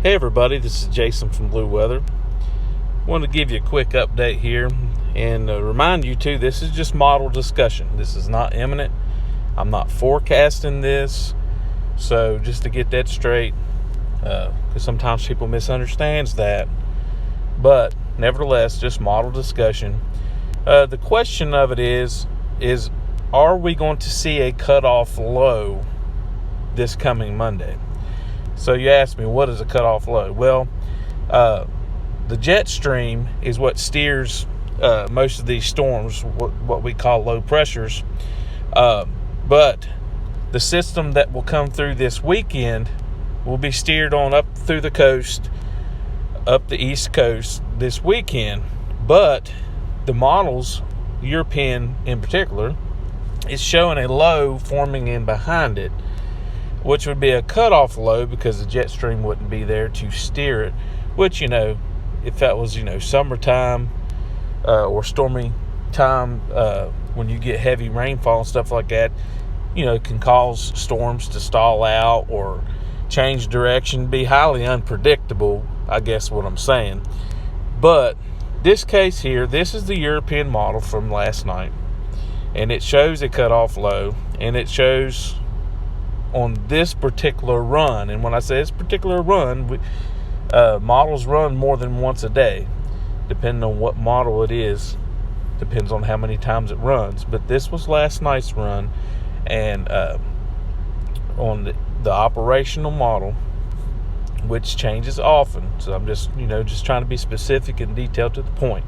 Hey everybody, this is Jason from Blue Weather. Want to give you a quick update here and remind you too, this is just model discussion. This is not imminent. I'm not forecasting this. So just to get that straight, because sometimes people misunderstand that. But nevertheless, just model discussion. The question of it is are we going to see a cutoff low this coming Monday? So you asked me, what is a cutoff low? Well, the jet stream is what steers most of these storms, what we call low pressures. But the system that will come through this weekend will be steered on up through the coast, up the East Coast this weekend. But the models, European in particular, is showing a low forming in behind it, which would be a cutoff low because the jet stream wouldn't be there to steer it, which, if that was, summertime or stormy time, when you get heavy rainfall and stuff like that, can cause storms to stall out or change direction, be highly unpredictable, I guess what I'm saying. But this case here, this is the European model from last night, and it shows a cutoff low, and it shows on this particular run. And when I say this particular run, models run more than once a day, depending on what model it is. Depends on how many times it runs. But this was last night's run, and on the operational model, which changes often. So I'm just trying to be specific and detailed to the point.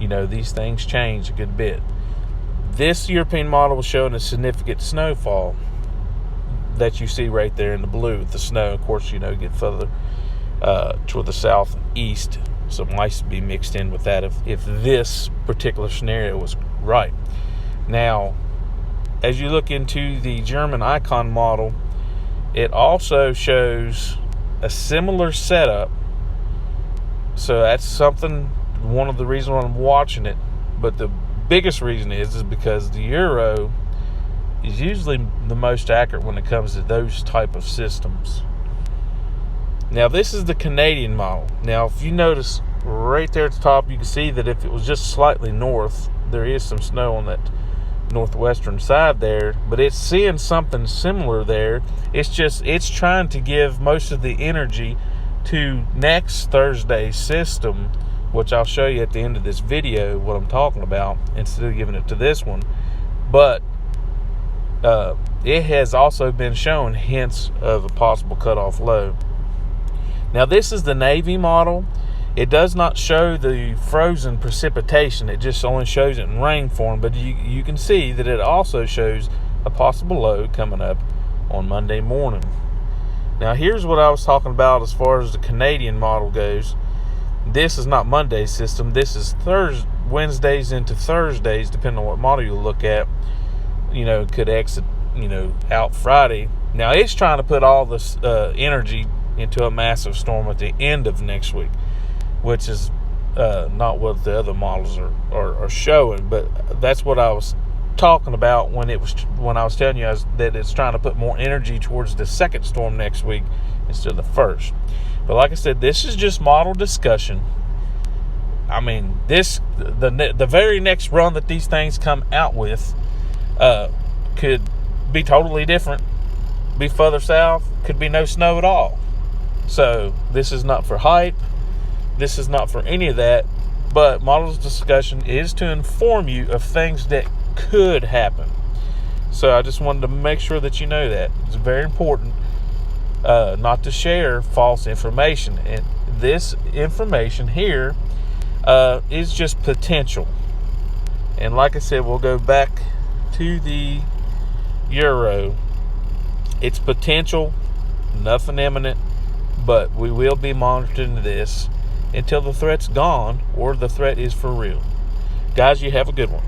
These things change a good bit. This European model was showing a significant snowfall that you see right there in the blue with the snow. Of course, get further toward the southeast, some ice would be mixed in with that if this particular scenario was right. Now, as you look into the German icon model, it also shows a similar setup. So that's one of the reasons why I'm watching it. But the biggest reason is because the Euro is usually the most accurate when it comes to those type of systems. Now, this is the Canadian model. Now, if you notice right there at the top, you can see that if it was just slightly north, there is some snow on that northwestern side there, but it's seeing something similar there. It's trying to give most of the energy to next Thursday's system, which I'll show you at the end of this video what I'm talking about, instead of giving it to this one. But it has also been shown hints of a possible cutoff low. Now, this is the Navy model. It does not show the frozen precipitation. It just only shows it in rain form. But you can see that it also shows a possible low coming up on Monday morning. Now, here's what I was talking about as far as the Canadian model goes. This is not Monday's system. This is Wednesdays into Thursdays, depending on what model you look at. Could exit, out Friday. Now, it's trying to put all this energy into a massive storm at the end of next week, which is not what the other models are showing. But that's what I was talking about when I was telling you that it's trying to put more energy towards the second storm next week instead of the first. But like I said, this is just model discussion. I mean, the very next run that these things come out with could be totally different, be further south, could be no snow at all. So this is not for hype. This is not for any of that. But models discussion is to inform you of things that could happen. So I just wanted to make sure that you know that. It's very important not to share false information. And this information here is just potential. And like I said, we'll go back to the Euro. It's potential, nothing imminent, but we will be monitoring this until the threat's gone or the threat is for real. Guys, you have a good one.